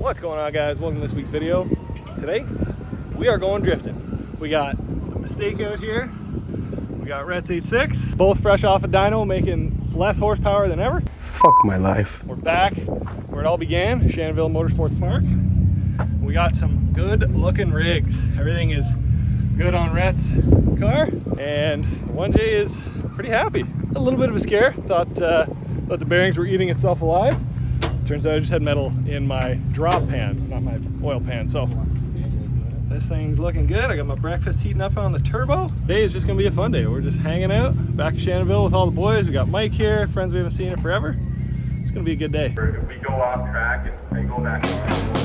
What's going on, guys? Welcome to this week's video. Today we are going drifting. We got the Mustake out here, we got Rhetts AE86, both fresh off a dyno, making less horsepower than ever. Fuck my life. We're back where it all began, Shannonville Motorsports Park. We got some good looking rigs. Everything is good on Rhett's car, and 1J is pretty happy. A little bit of a scare, thought the bearings were eating itself alive. Turns out I just had metal in my drop pan, not my oil pan. So this thing's looking good. I got my breakfast heating up on the turbo. Today is just gonna be a fun day. We're just hanging out back in Shannonville with all the boys. We got Mike here, friends we haven't seen in forever. It's gonna be a good day. If we go off track and go back on.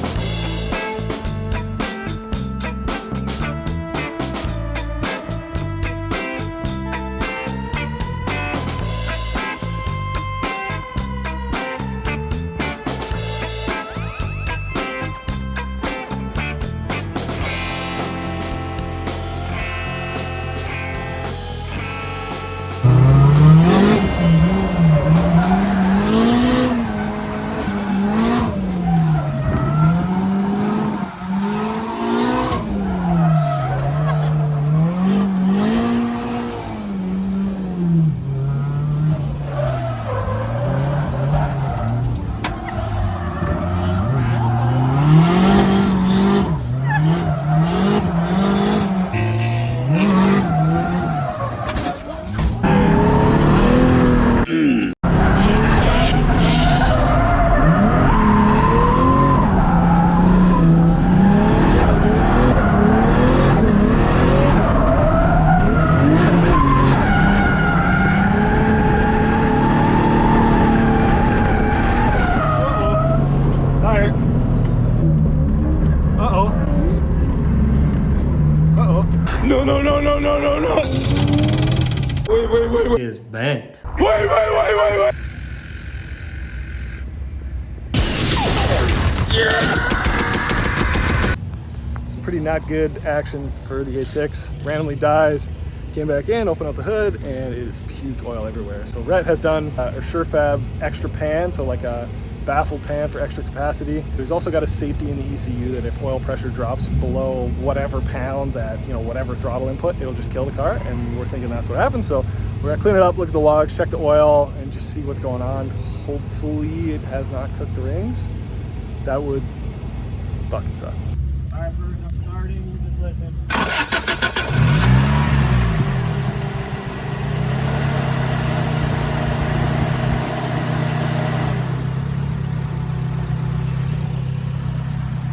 No. Wait. Is bent. Wait. Some pretty not good action for the 86. Randomly died, came back in, opened up the hood, and it is puked oil everywhere. So Rhett has done a SureFab extra pan, so like a baffle pan for extra capacity. There's also got a safety in the ECU that if oil pressure drops below whatever pounds at whatever throttle input, it'll just kill the car, and we're thinking that's what happened. So we're gonna clean it up, look at the logs, check the oil, and just see what's going on. Hopefully it has not cooked the rings. That would fucking suck. All right, Bruce, I'm starting, you just listen.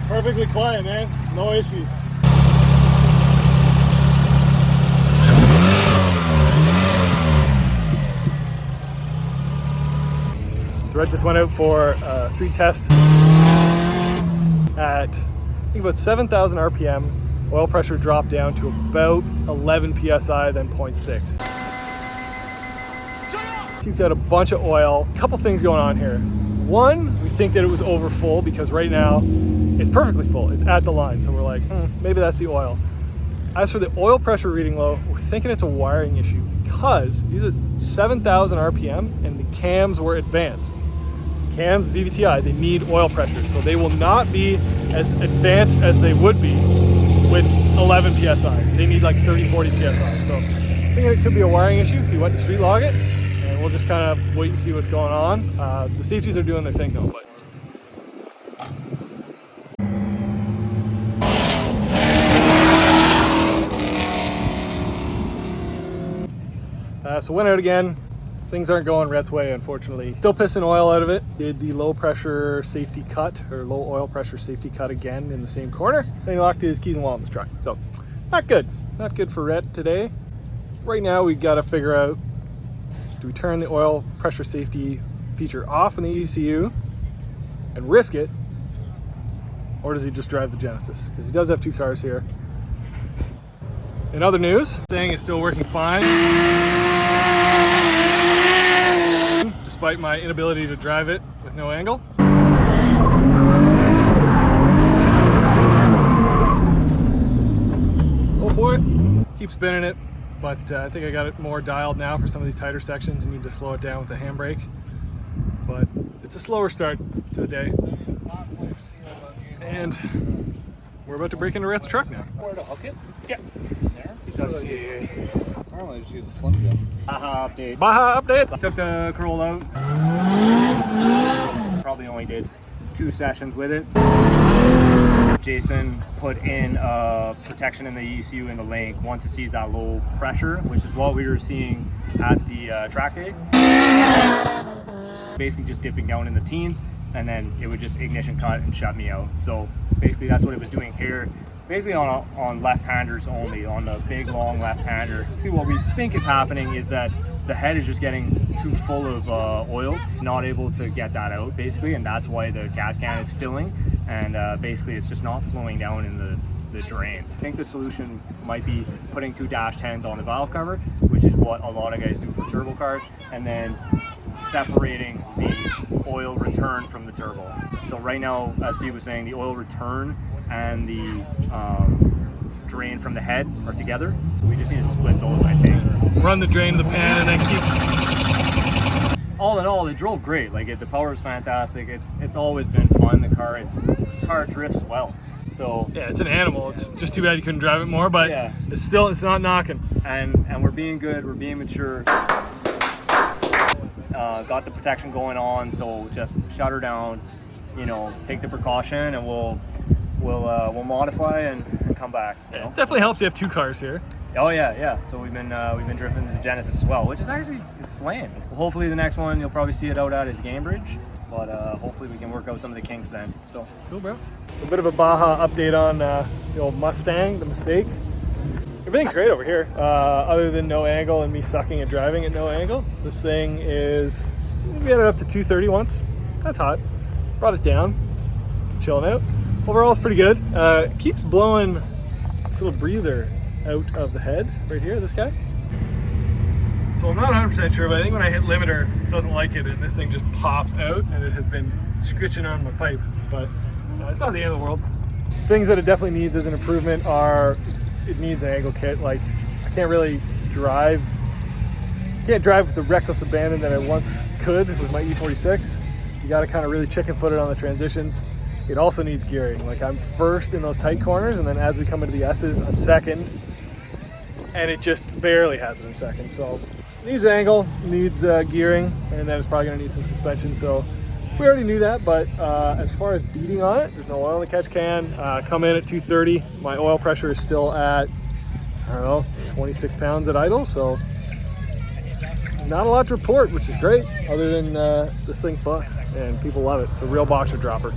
Perfectly quiet, man. No issues. So Rhett just went out for a street test at, I think, about 7,000 RPM. Oil pressure dropped down to about 11 PSI, then 0.6. Seeped out a bunch of oil. A couple things going on here. One, we think that it was over full because right now it's perfectly full. It's at the line. So we're like, maybe that's the oil. As for the oil pressure reading low, we're thinking it's a wiring issue because these are 7,000 RPM and the cams were advanced. Cams, VVTi, they need oil pressure. So they will not be as advanced as they would be with 11 PSI. They need like 30, 40 PSI. So I think it could be a wiring issue. He went to street log it, and we'll just kind of wait and see what's going on. The safeties are doing their thing though, but so went out again. Things aren't going Rhett's way, unfortunately. Still pissing oil out of it. Did the low pressure safety cut, or low oil pressure safety cut again in the same corner. Then he locked his keys and wallet in his truck. So not good. Not good for Rhett today. Right now we got to figure out, do we turn the oil pressure safety feature off in the ECU and risk it, or does he just drive the Genesis? Because he does have two cars here. In other news, this thing is still working fine, despite my inability to drive it with no angle. Oh boy, keep spinning it, but I think I got it more dialed now for some of these tighter sections. I need to slow it down with the handbrake, but it's a slower start to the day. And we're about to break into Rhett's truck now. Where to hook it? Yeah. There? Normally just use a slim gun. Baja update. Baja update. Took the curl out. Probably only did 2 sessions with it. Jason put in protection in the ECU in the link once it sees that low pressure, which is what we were seeing at the track day. Basically just dipping down in the teens, and then it would just ignition cut and shut me out. So basically that's what it was doing here. Basically on left-handers only, on the big long left-hander. What we think is happening is that the head is just getting too full of oil, not able to get that out basically, and that's why the catch can is filling, and basically it's just not flowing down in the drain. I think the solution might be putting 2 -10s on the valve cover, which is what a lot of guys do for turbo cars, and then separating the oil return from the turbo. So right now, as Steve was saying, the oil return and the drain from the head are together, so we just need to split those, I think. Run the drain to the pan and then keep. All in all, it drove great. Like the power is fantastic. It's always been fun. The car drifts well. So Yeah, it's an animal. It's just too bad you couldn't drive it more, but yeah, it's not knocking. and we're being good. We're being mature. Got the protection going on, so just shut her down. You know, take the precaution, and we'll modify and come back. You know? Definitely helps you have 2 cars here. Oh yeah. So we've been drifting the Genesis as well, which is actually slaying. Hopefully the next one you'll probably see it out at is Cambridge, but hopefully we can work out some of the kinks then. So Cool, bro. It's a bit of a Baja update on the old Mustang, the Mustake. Everything's great over here, other than no angle and me sucking at driving at no angle. This thing is, we had it up to 230 once. That's hot. Brought it down, chilling out. Overall, it's pretty good. It keeps blowing this little breather out of the head right here, this guy. So I'm not 100% sure, but I think when I hit limiter, it doesn't like it, and this thing just pops out, and it has been scritching on my pipe. But it's not the end of the world. Things that it definitely needs as an improvement are, it needs an angle kit. Like, I can't really drive, can't drive with the reckless abandon that I once could with my E46. You got to kind of really chicken foot it on the transitions. It also needs gearing. Like, I'm first in those tight corners, and then as we come into the S's, I'm second, and it just barely has it in second. So it needs angle, needs gearing, and then it's probably going to need some suspension. So we already knew that, but as far as beating on it, there's no oil in the catch can. Come in at 230. My oil pressure is still at, I don't know, 26 pounds at idle, so not a lot to report, which is great, other than this thing fucks, and people love it. It's a real boxer dropper.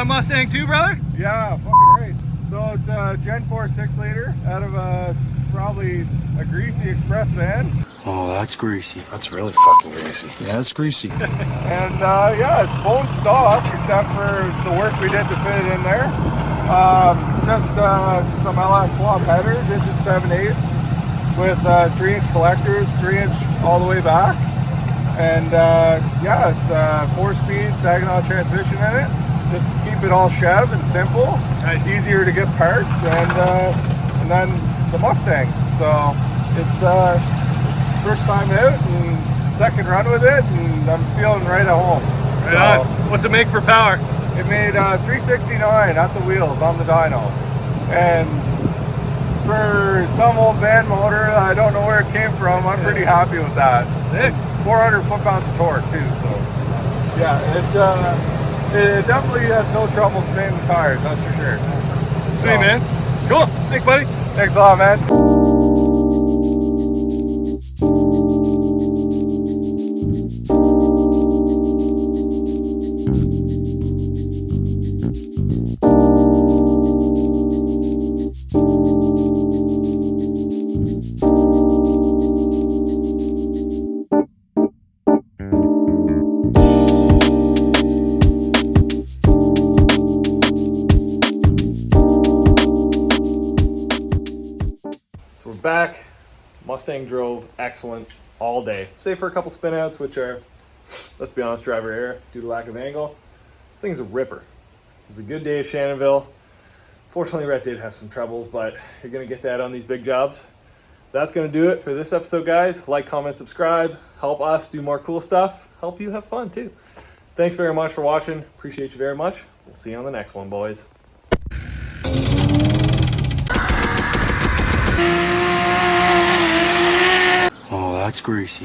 got a Mustang too, brother? Yeah, fucking right. So it's a Gen 4 6-liter out of a probably a greasy express van. Oh, that's greasy. That's really fucking greasy. Yeah, it's greasy. And yeah, it's bone stock except for the work we did to fit it in there. Just some LS swap headers, engine 7/8 with 3-inch collectors, 3-inch all the way back. And yeah, it's 4-speed Saginaw transmission in it. Just keep it all Chev and simple. Nice. Easier to get parts, and then the Mustang. So it's first time out and second run with it, and I'm feeling right at home. Right on. What's it make for power? It made 369 at the wheels on the dyno, and for some old van motor, I don't know where it came from. I'm pretty happy with that. Sick. 400 foot-pounds of torque too. So yeah, it definitely has no trouble spinning the tires. That's for sure. Sweet, man. Cool. Thanks, buddy. Thanks a lot, man. So we're back. Mustang drove excellent all day, save for a couple spin outs, which are, let's be honest, driver error due to lack of angle. This thing's a ripper. It was a good day at Shannonville. Fortunately, Rhett did have some troubles, but you're gonna get that on these big jobs. That's gonna do it for this episode, guys. Like, comment, subscribe. Help us do more cool stuff. Help you have fun too. Thanks very much for watching. Appreciate you very much. We'll see you on the next one, boys. Oh, that's greasy.